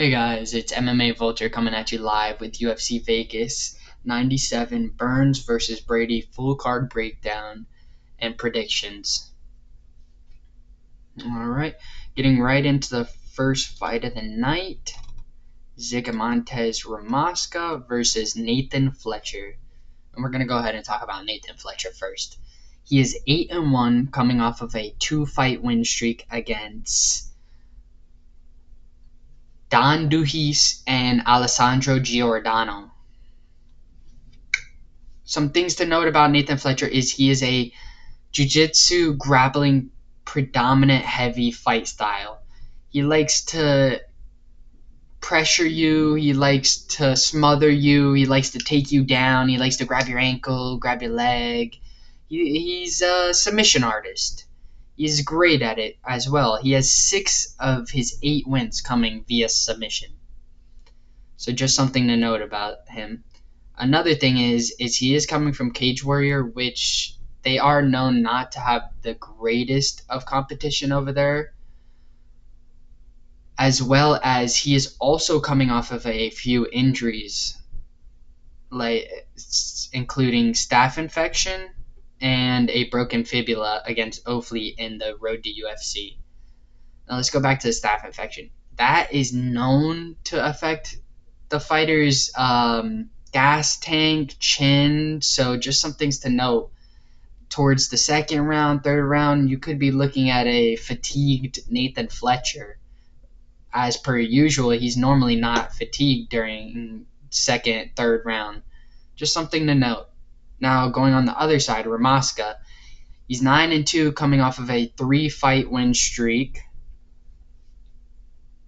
Hey guys, it's MMA Vulture coming at you live with UFC Vegas 97 Burns versus Brady full card breakdown and predictions. Alright, getting right into the first fight of the night. Zygimantas Ramaska versus Nathan Fletcher. And we're going to go ahead and talk about Nathan Fletcher first. He is 8-1 coming off of a 2-fight win streak against Don Duhis and Alessandro Giordano. Some things to note about Nathan Fletcher is he is a jiu-jitsu grappling predominant heavy fight style. He likes to pressure you, he likes to smother you, he likes to take you down, he likes to grab your ankle, grab your leg. He's a submission artist. He's great at it as well. He has 6 of his 8 wins coming via submission. So just something to note about him. Another thing is he is coming from Cage Warrior, which they are known not to have the greatest of competition over there, as well as he is also coming off of a few injuries, like including staph infection and a broken fibula against Ofli in the road to UFC. Now let's go back to the staph infection. That is known to affect the fighter's gas tank, chin, so just some things to note. Towards the second round, third round, you could be looking at a fatigued Nathan Fletcher. As per usual, he's normally not fatigued during second, third round. Just something to note. Now, going on the other side, Ramaska. He's 9-2 coming off of a 3-fight win streak.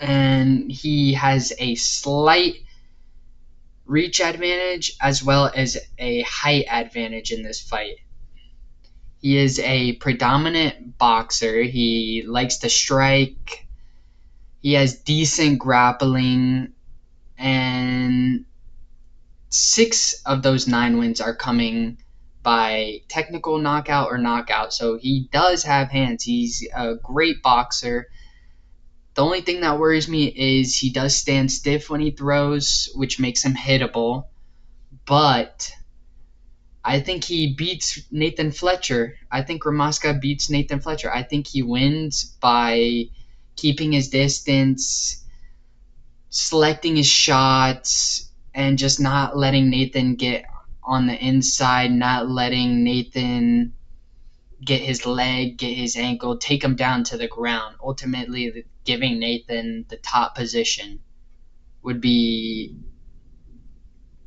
And he has a slight reach advantage as well as a height advantage in this fight. He is a predominant boxer. He likes to strike. He has decent grappling, and 6 of those 9 wins are coming by technical knockout or knockout. So he does have hands. He's a great boxer. The only thing that worries me is he does stand stiff when he throws, which makes him hittable. But I think he beats Nathan Fletcher. I think Ramaska beats Nathan Fletcher. I think he wins by keeping his distance, selecting his shots, and just not letting Nathan get on the inside, not letting Nathan get his leg, get his ankle, take him down to the ground. Ultimately, giving Nathan the top position would be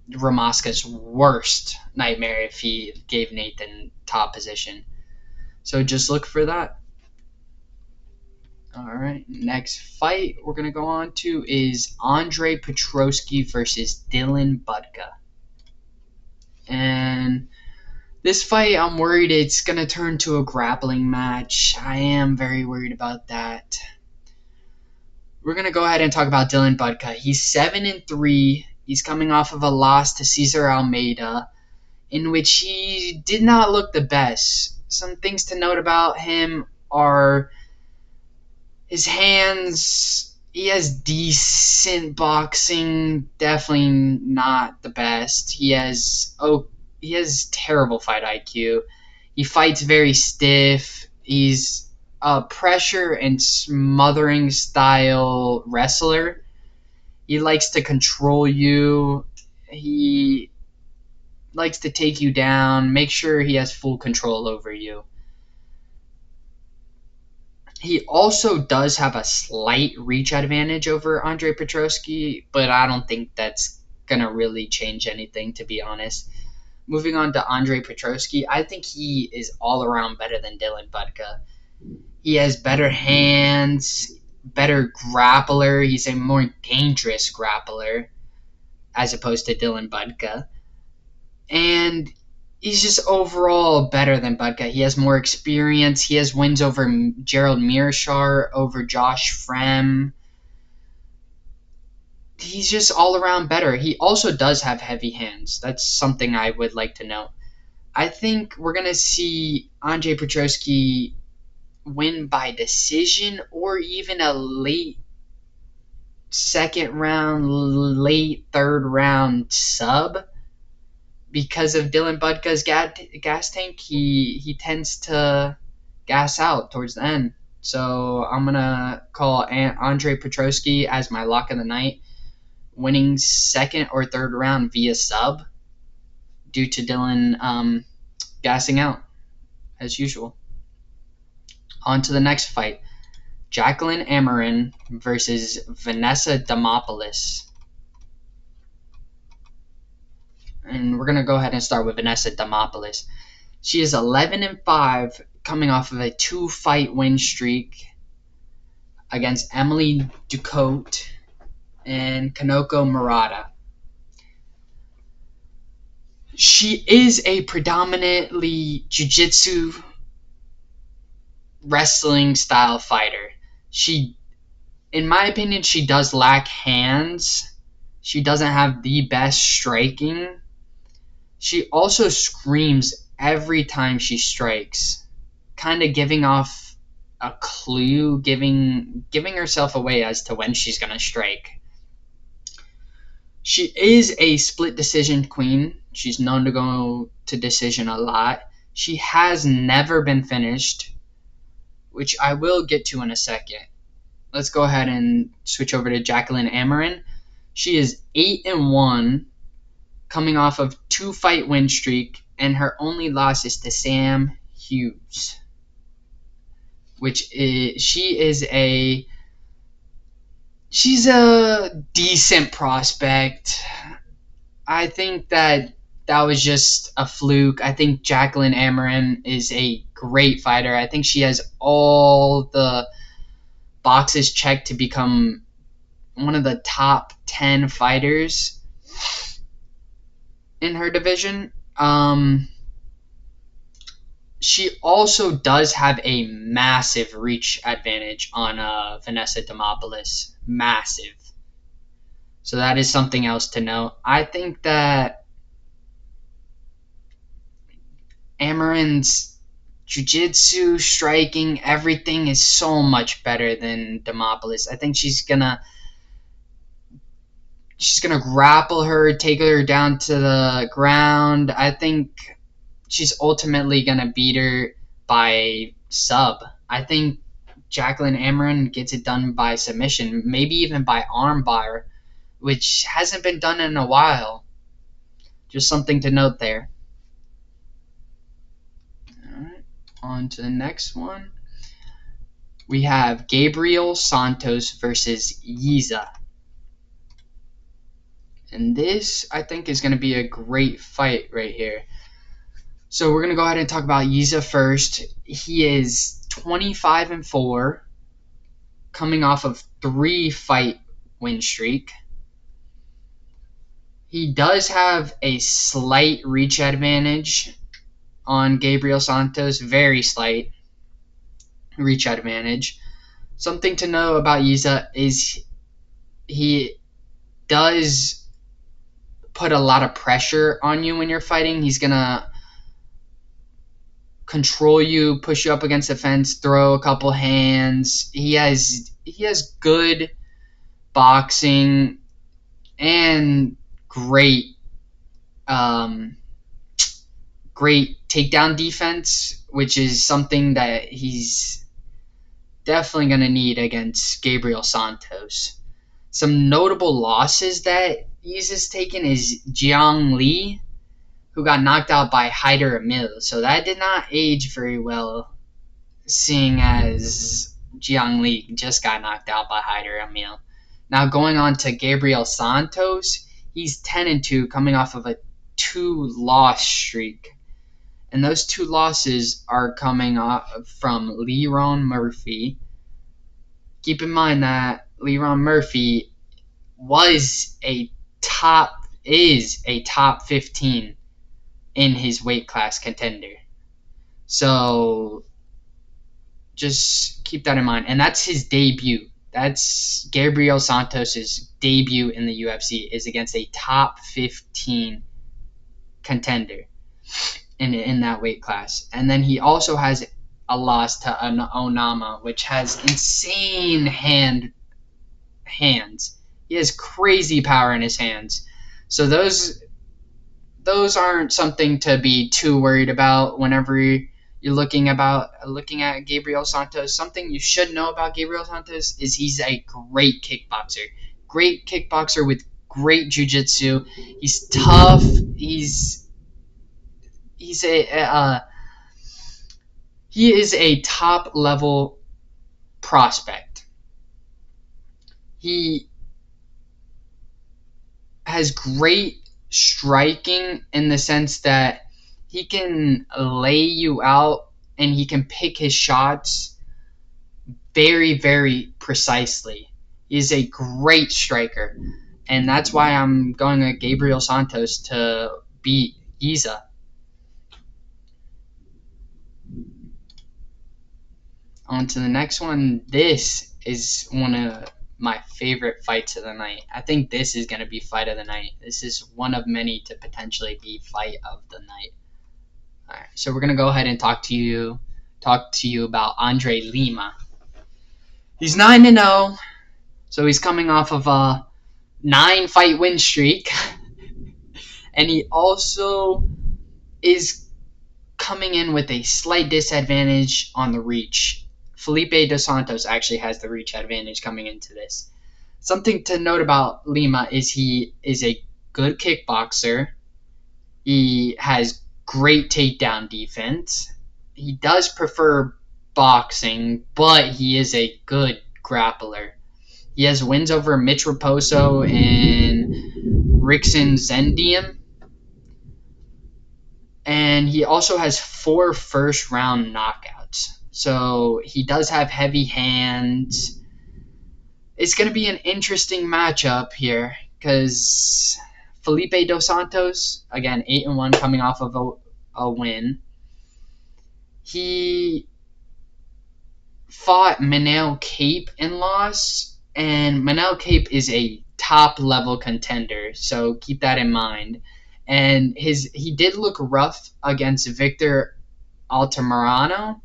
Ramaska's worst nightmare if he gave Nathan top position. So just look for that. Alright, next fight we're going to go on to is André Petroski versus Dylan Budka. And this fight, I'm worried it's going to turn to a grappling match. I am very worried about that. We're going to go ahead and talk about Dylan Budka. He's 7-3. He's coming off of a loss to Cesar Almeida, in which he did not look the best. Some things to note about him are his hands. He has decent boxing, definitely not the best. He has terrible fight IQ. He fights very stiff. He's a pressure and smothering style wrestler. He likes to control you. He likes to take you down, make sure he has full control over you. He also does have a slight reach advantage over André Petroski, but I don't think that's going to really change anything, to be honest. Moving on to André Petroski, I think he is all around better than Dylan Budka. He has better hands, better grappler. He's a more dangerous grappler as opposed to Dylan Budka. And he's just overall better than Budka. He has more experience. He has wins over Gerald Mearshart, over Josh Frem. He's just all around better. He also does have heavy hands. That's something I would like to note. I think we're going to see André Petroski win by decision or even a late second round, late third round sub. Because of Dylan Budka's gas tank, he tends to gas out towards the end. So I'm going to call André Petroski as my lock of the night, winning second or third round via sub due to Dylan gassing out, as usual. On to the next fight. Jaqueline Amorim versus Vanessa Demopoulos. And we're going to go ahead and start with Vanessa Demopoulos. She is 11-5, coming off of a 2-fight win streak against Emily Ducote and Kanoko Marotte. She is a predominantly jiu-jitsu wrestling style fighter. She, in my opinion, she does lack hands. She doesn't have the best striking. She also screams every time she strikes, kind of giving off a clue, giving herself away as to when she's going to strike. She is a split decision queen. She's known to go to decision a lot. She has never been finished, which I will get to in a second. Let's go ahead and switch over to Jaqueline Amorim. She is 8-1, coming off of 2-fight win streak, and her only loss is to Sam Hughes, she's a decent prospect. I think that was just a fluke. I think Jaqueline Amorim is a great fighter. I think she has all the boxes checked to become one of the top 10 fighters in her division. She also does have a massive reach advantage on Vanessa Demopoulos. Massive. So that is something else to note. I think that Amorim's jiu-jitsu, striking, everything is so much better than Demopoulos. I think she's gonna grapple her, take her down to the ground. I think she's ultimately gonna beat her by sub. I think Jaqueline Amorim gets it done by submission, maybe even by armbar, which hasn't been done in a while. Just something to note there. Alright, on to the next one. We have Gabriel Santos versus Yizha. And this, I think, is going to be a great fight right here. So we're going to go ahead and talk about Yizha first. He is 25-4, coming off of 3-fight win streak. He does have a slight reach advantage on Gabriel Santos, very slight reach advantage. Something to know about Yizha is he does put a lot of pressure on you when you're fighting. He's going to control you, push you up against the fence, throw a couple hands. He has good boxing and great takedown defense, which is something that he's definitely going to need against Gabriel Santos. Some notable losses that Yizha's taken is Jiang Li, who got knocked out by Haider Emil. So that did not age very well, seeing as Jiang Li just got knocked out by Haider Emil. Now going on to Gabriel Santos, he's 10-2, coming off of a 2-loss streak. And those 2 losses are coming off from Leron Murphy. Keep in mind that Leron Murphy is a top 15 in his weight class contender. So just keep that in mind. And that's his debut. That's Gabriel Santos' debut in the UFC is against a top 15 contender in that weight class. And then he also has a loss to an Onama, which has insane hands. He has crazy power in his hands. So those aren't something to be too worried about whenever you're looking at Gabriel Santos. Something you should know about Gabriel Santos is he's a great kickboxer. Great kickboxer with great jiu-jitsu. He's tough. He's he is a top level prospect. He has great striking in the sense that he can lay you out and he can pick his shots very, very precisely. He's a great striker, and that's why I'm going with Gabriel Santos to beat Yizha. On to the next one. This is one of my favorite fights of the night. I think this is going to be fight of the night. This is one of many to potentially be fight of the night. All right, so we're going to go ahead and talk to you about Andre Lima. He's 9-0, so he's coming off of a 9-fight win streak. And he also is coming in with a slight disadvantage on the reach. Felipe dos Santos actually has the reach advantage coming into this. Something to note about Lima is he is a good kickboxer. He has great takedown defense. He does prefer boxing, but he is a good grappler. He has wins over Mitch Raposo and Rickson Zendium. And he also has 4 first-round knockouts. So he does have heavy hands. It's going to be an interesting matchup here because Felipe dos Santos, again, 8-1 coming off of a win. He fought Manel Cape and lost, and Manel Cape is a top-level contender, so keep that in mind. And he did look rough against Victor Altamirano,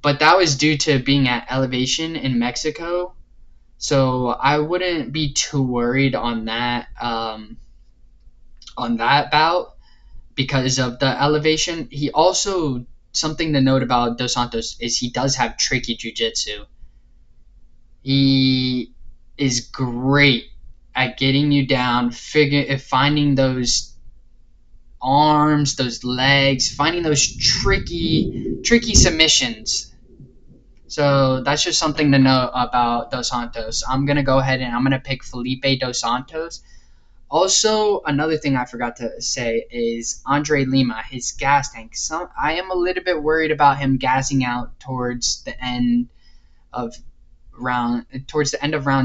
but that was due to being at elevation in Mexico. So I wouldn't be too worried on that bout because of the elevation. He also, something to note about Dos Santos is he does have tricky jiu-jitsu. He is great at getting you down, finding those arms, those legs, finding those tricky submissions. So that's just something to know about Dos Santos. I'm going to go ahead and I'm going to pick Felipe Dos Santos. Also, another thing I forgot to say is Andre Lima, his gas tank. I am a little bit worried about him gassing out towards the end of round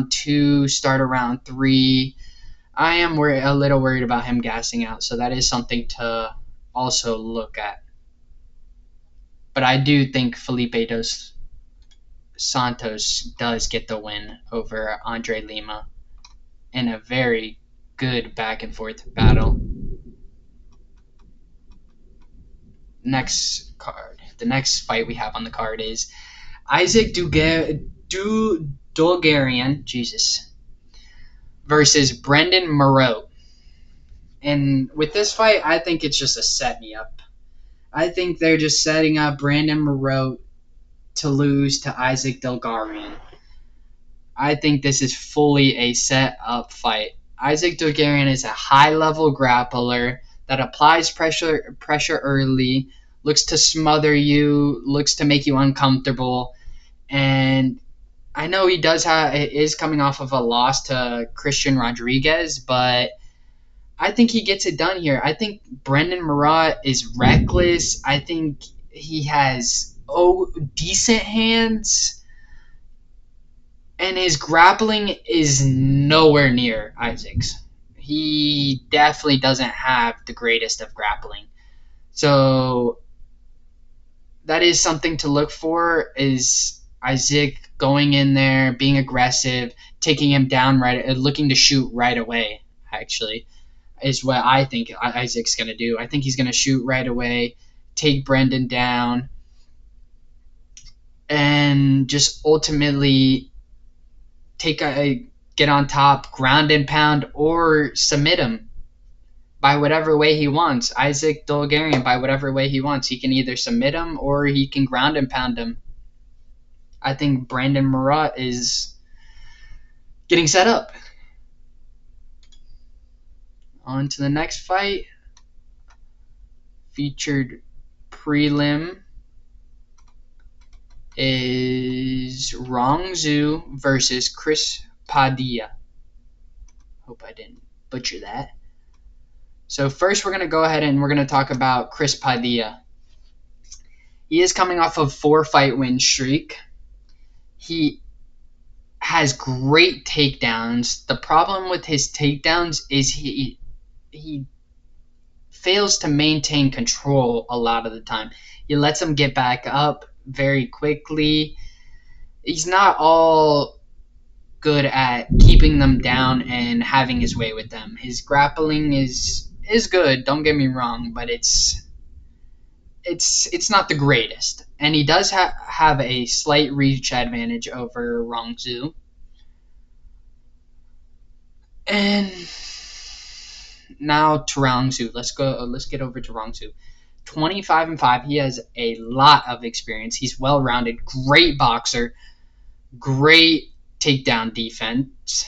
2, start of round 3. I am a little worried about him gassing out, so that is something to also look at. But I do think Felipe Dos Santos does get the win over Andre Lima in a very good back and forth battle. Next card. The next fight we have on the card is Isaac Dulgarian, versus Brendon Marotte. And with this fight, I think it's just a set me up. I think they're just setting up Brendon Marotte to lose to Isaac Dulgarian. I think this is fully a set up fight. Isaac Dulgarian is a high-level grappler that applies pressure early, looks to smother you, looks to make you uncomfortable, and I know he is coming off of a loss to Christian Rodriguez, but I think he gets it done here. I think Brendon Marotte is reckless. I think he has decent hands, and his grappling is nowhere near Isaac's. He definitely doesn't have the greatest of grappling. So that is something to look for, is Isaac going in there, being aggressive, taking him down looking to shoot right away, actually, is what I think Isaac's going to do. I think he's going to shoot right away, take Brendon down, and just ultimately take get on top, ground and pound, or submit him by whatever way he wants. Isaac Dulgarian, by whatever way he wants. He can either submit him or he can ground and pound him. I think Brendon Marotte is getting set up. On to the next fight. Featured prelim is Rongzhu versus Chris Padilla. Hope I didn't butcher that. So first we're going to go ahead and we're going to talk about Chris Padilla. He is coming off of 4-fight win streak. He has great takedowns. The problem with his takedowns is he fails to maintain control a lot of the time. He lets them get back up very quickly. He's not all good at keeping them down and having his way with them. His grappling is good, don't get me wrong, but it's not the greatest. And he does have a slight reach advantage over Rongzhu. And now to Rongzhu. Let's get over to Rongzhu. 25-5. He has a lot of experience. He's well-rounded, great boxer, great takedown defense.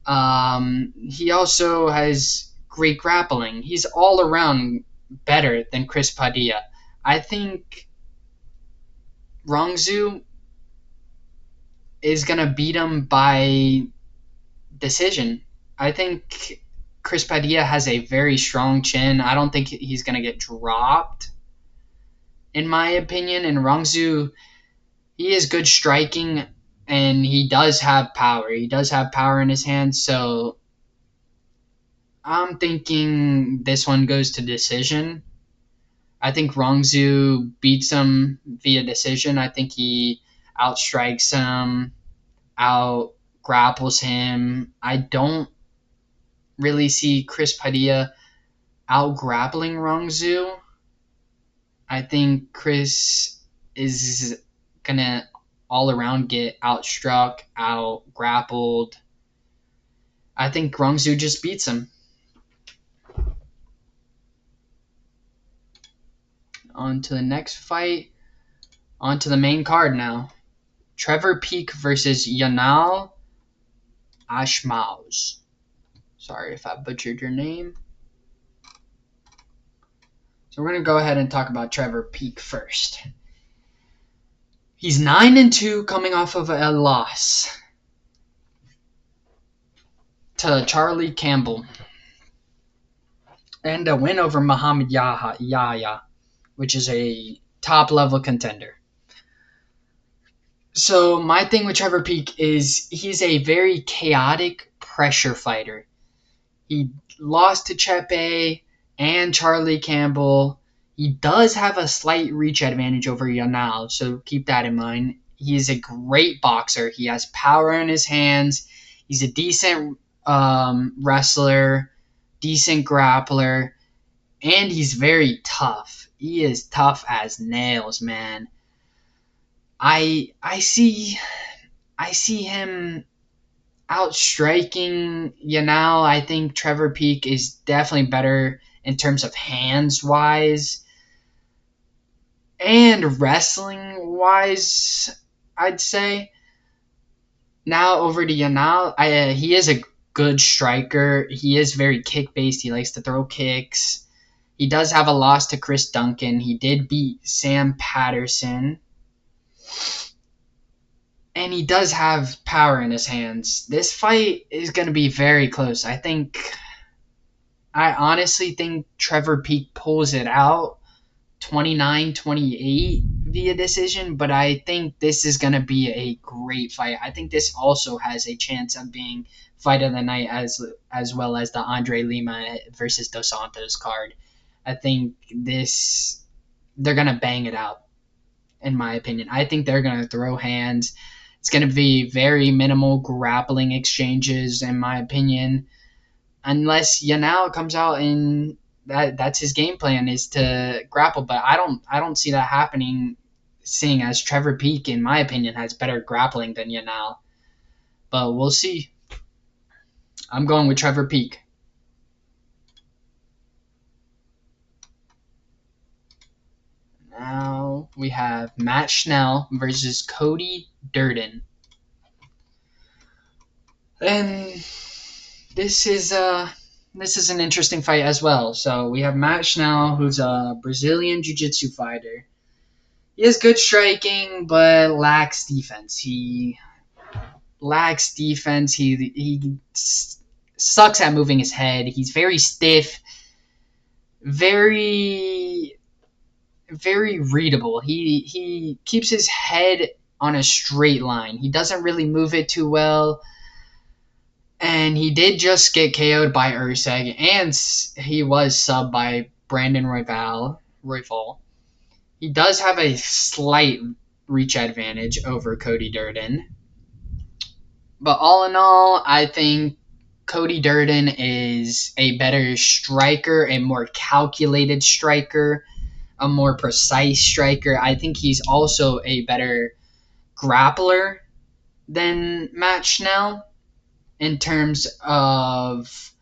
He also has great grappling. He's all around better than Chris Padilla. I think Rongzhu is gonna beat him by decision. I think Chris Padilla has a very strong chin. I don't think he's going to get dropped, in my opinion. And Rongzhu, he is good striking, and he does have power. He does have power in his hands, so I'm thinking this one goes to decision. I think Rongzhu beats him via decision. I think he outstrikes him, out-grapples him. I don't really see Chris Padilla out-grappling Rongzhu. I think Chris is going to all around get outstruck, out-grappled. I think Rongzhu just beats him. On to the next fight. On to the main card now. Trevor Peek versus Yanal Ashmouz. Sorry if I butchered your name. So we're going to go ahead and talk about Trevor Peek first. He's 9-2 coming off of a loss to Charlie Campbell and a win over Muhammad Yahya, which is a top-level contender. So my thing with Trevor Peek is he's a very chaotic pressure fighter. He lost to Chepe and Charlie Campbell. He does have a slight reach advantage over Yanal, so keep that in mind. He is a great boxer. He has power in his hands. He's a decent wrestler, decent grappler, and he's very tough. He is tough as nails, man. I see him outstriking Yanal. I think Trevor Peek is definitely better in terms of hands-wise and wrestling-wise, I'd say. Now over to Yanal. He is a good striker. He is very kick-based. He likes to throw kicks. He does have a loss to Chris Duncan. He did beat Sam Patterson. And he does have power in his hands. This fight is going to be very close. I honestly think Trevor Peek pulls it out 29-28 via decision, but I think this is going to be a great fight. I think this also has a chance of being fight of the night as well as the André Lima versus Dos Santos card. I think they're going to bang it out, in my opinion. I think they're going to throw hands. It's going to be very minimal grappling exchanges, in my opinion, unless Yanal comes out and that's his game plan is to grapple. But I don't see that happening, seeing as Trevor Peek, in my opinion, has better grappling than Yanal. but we'll see. I'm going with Trevor Peak. Now we have Matt Schnell versus Cody Durden. And this is an interesting fight as well. So we have Matt Schnell, who's a Brazilian Jiu-Jitsu fighter. He has good striking, but lacks defense. He lacks defense. He sucks at moving his head. He's very stiff, very readable. He keeps his head on a straight line. He doesn't really move it too well. And he did just get KO'd by Urseg, and he was subbed by Brandon Royval. He does have a slight reach advantage over Cody Durden. But all in all, I think Cody Durden is a better striker, a more calculated striker, a more precise striker. I think he's also a better grappler than Matt Schnell. In terms of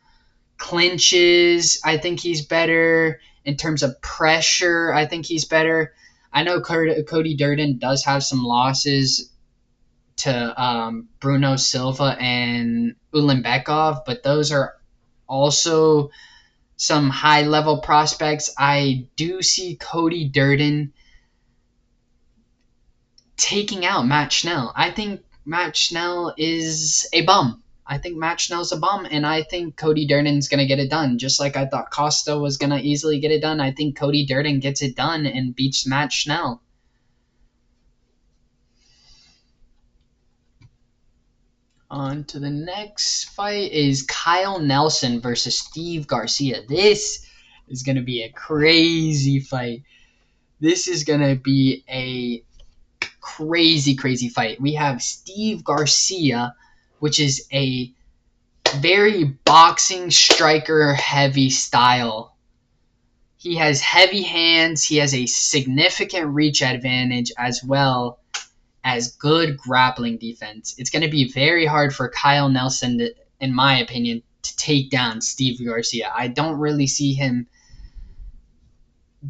clinches, I think he's better. In terms of pressure, I think he's better. I know Cody Durden does have some losses to Bruno Silva and Ulanbekov, but those are also some high-level prospects. I do see Cody Durden taking out Matt Schnell. I think Matt Schnell is a bum. I think Matt Schnell's a bum, and I think Cody Durden's going to get it done. Just like I thought Costa was going to easily get it done, I think Cody Durden gets it done and beats Matt Schnell. On to the next fight is Kyle Nelson versus Steve Garcia. This is going to be a crazy fight. This is going to be a crazy fight. We have Steve Garcia, which is a very boxing striker heavy style. He has heavy hands. He has a significant reach advantage as well as good grappling defense. It's going to be very hard for Kyle Nelson, in my opinion, to take down Steve Garcia. I don't really see him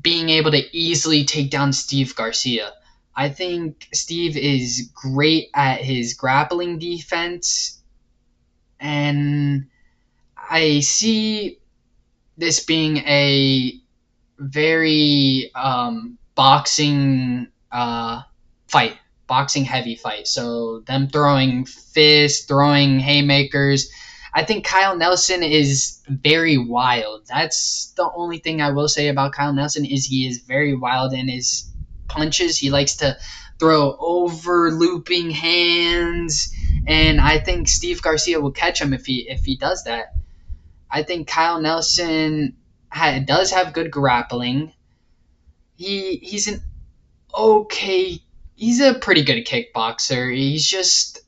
being able to easily take down Steve Garcia. I think Steve is great at his grappling defense, and I see this being a very boxing fight, boxing heavy fight. So them throwing fists, throwing haymakers. I think Kyle Nelson is very wild. That's the only thing I will say about Kyle Nelson is he is very wild in his punches. He likes to throw over looping hands, and I think Steve Garcia will catch him if he does that. I think Kyle Nelson does have good grappling. He's a pretty good kickboxer. He's just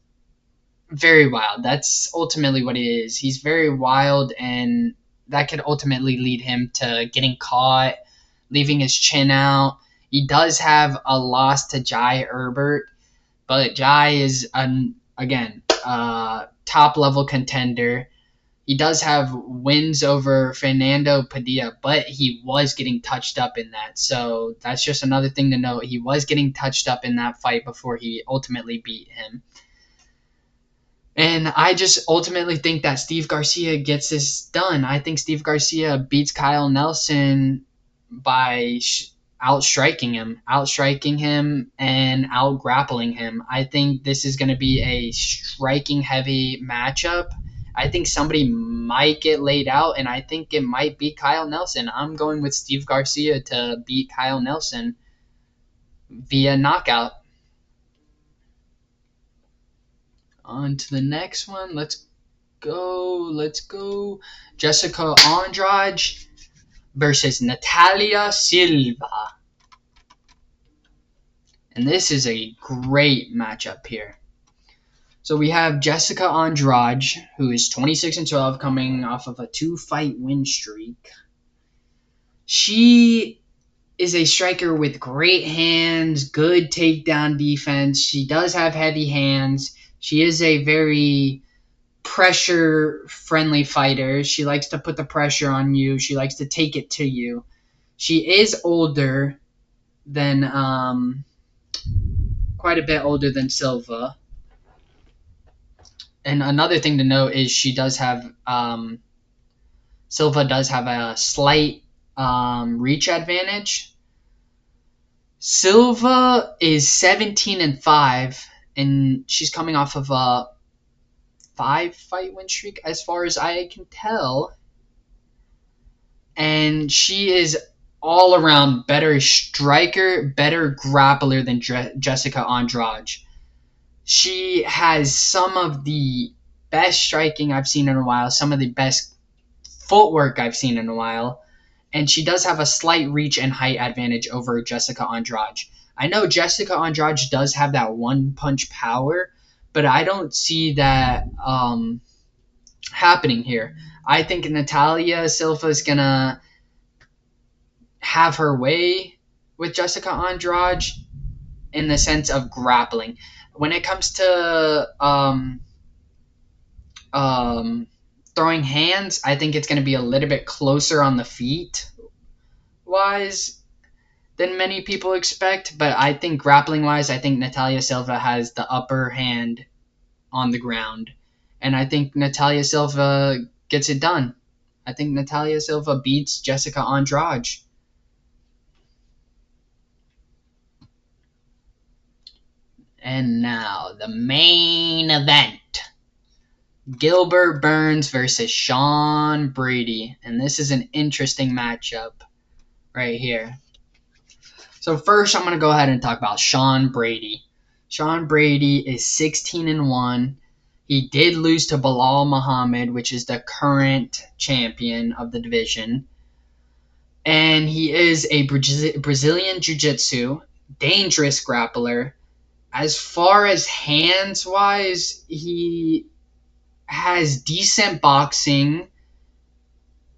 very wild. That's ultimately what he is. He's very wild, and that could ultimately lead him to getting caught, leaving his chin out. He does have a loss to Jai Herbert, but Jai is, again, top-level contender. He does have wins over Fernando Padilla, but he was getting touched up in that. So that's just another thing to note. He was getting touched up in that fight before he ultimately beat him. And I just ultimately think that Steve Garcia gets this done. I think Steve Garcia beats Kyle Nelson by outstriking him and out-grappling him. I think this is going to be a striking-heavy matchup. I think somebody might get laid out, and I think it might be Kyle Nelson. I'm going with Steve Garcia to beat Kyle Nelson via knockout. On to the next one. Let's go. Jessica Andrade versus Natália Silva. And this is a great matchup here. So we have Jessica Andrade, who is 26-12, coming off of a 2-fight win streak. She is a striker with great hands, good takedown defense. She does have heavy hands. She is a very pressure-friendly fighter. She likes to put the pressure on you. She likes to take it to you. She is older than, quite a bit older than Silva. And another thing to note is she does have, Silva does have a slight reach advantage. Silva is 17-5, and she's coming off of a 5-fight win streak, as far as I can tell. And she is all around better striker, better grappler than Jessica Andrade. She has some of the best striking I've seen in a while, some of the best footwork I've seen in a while, and she does have a slight reach and height advantage over Jessica Andrade. I know Jessica Andrade does have that one-punch power, but I don't see that happening here. I think Natália Silva is going to have her way with Jessica Andrade in the sense of grappling. When it comes to throwing hands, I think it's going to be a little bit closer on the feet wise than many people expect, but I think grappling wise, I think Natália Silva has the upper hand on the ground, and I think Natália Silva gets it done. I think Natália Silva beats Jessica Andrade. And now the main event. Gilbert Burns versus Sean Brady. And this is an interesting matchup right here. So first, I'm going to go ahead and talk about Sean Brady. Sean Brady is 16-1. He did lose to Belal Muhammad, which is the current champion of the division. And he is a Brazilian Jiu-Jitsu, dangerous grappler. As far as hands-wise, he has decent boxing.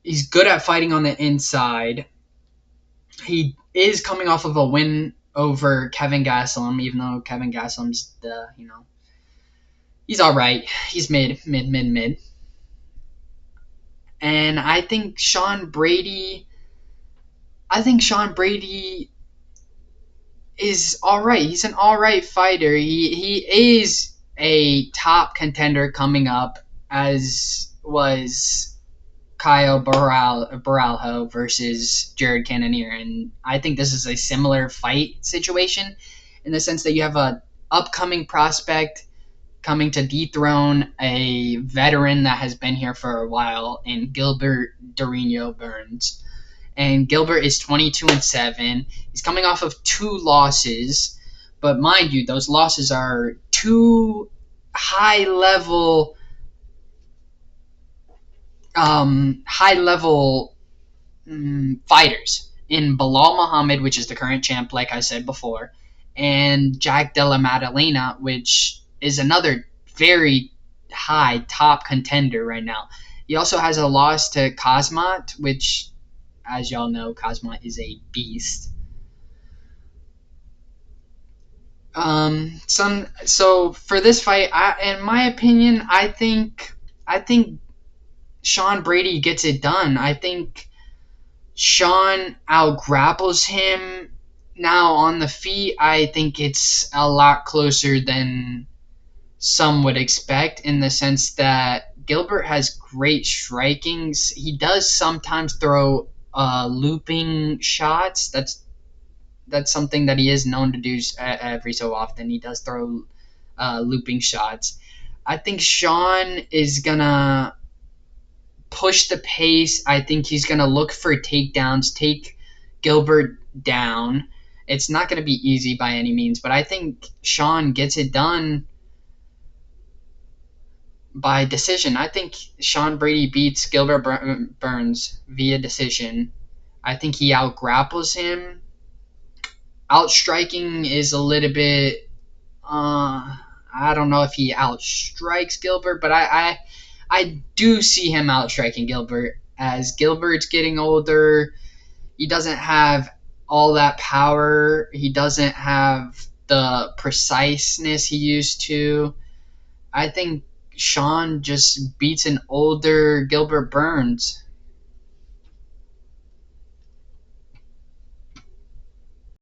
He's good at fighting on the inside. He is coming off of a win over Kevin Gastelum, even though Kevin Gastelum's he's all right. He's mid. And I think Sean Brady is all right. He's an all right fighter. He is a top contender coming up, as was Kyle Baralho versus Jared Cannonier. And I think this is a similar fight situation in the sense that you have a upcoming prospect coming to dethrone a veteran that has been here for a while in Gilbert Durden Burns. And Gilbert is 22-7. He's coming off of 2 losses, but mind you, those losses are 2 high-level fighters in Belal Muhammad, which is the current champ, like I said before, and Jack Della Maddalena, which is another very high top contender right now. He also has a loss to Kazmat, which, as y'all know, Kazmat is a beast. So for this fight, in my opinion, I think Sean Brady gets it done. I think Sean out-grapples him. Now on the feet, I think it's a lot closer than some would expect, in the sense that Gilbert has great strikings. He does sometimes throw looping shots. That's something that he is known to do every so often. He does throw looping shots. I think Sean is gonna push the pace. I think he's gonna look for takedowns, take Gilbert down. It's not gonna be easy by any means, but I think Sean gets it done by decision. I think Sean Brady beats Gilbert Burns via decision. I think he out-grapples him. Outstriking is a little bit, I don't know if he outstrikes Gilbert, but I do see him outstriking Gilbert. As Gilbert's getting older, he doesn't have all that power. He doesn't have the preciseness he used to. I think Sean just beats an older Gilbert Burns.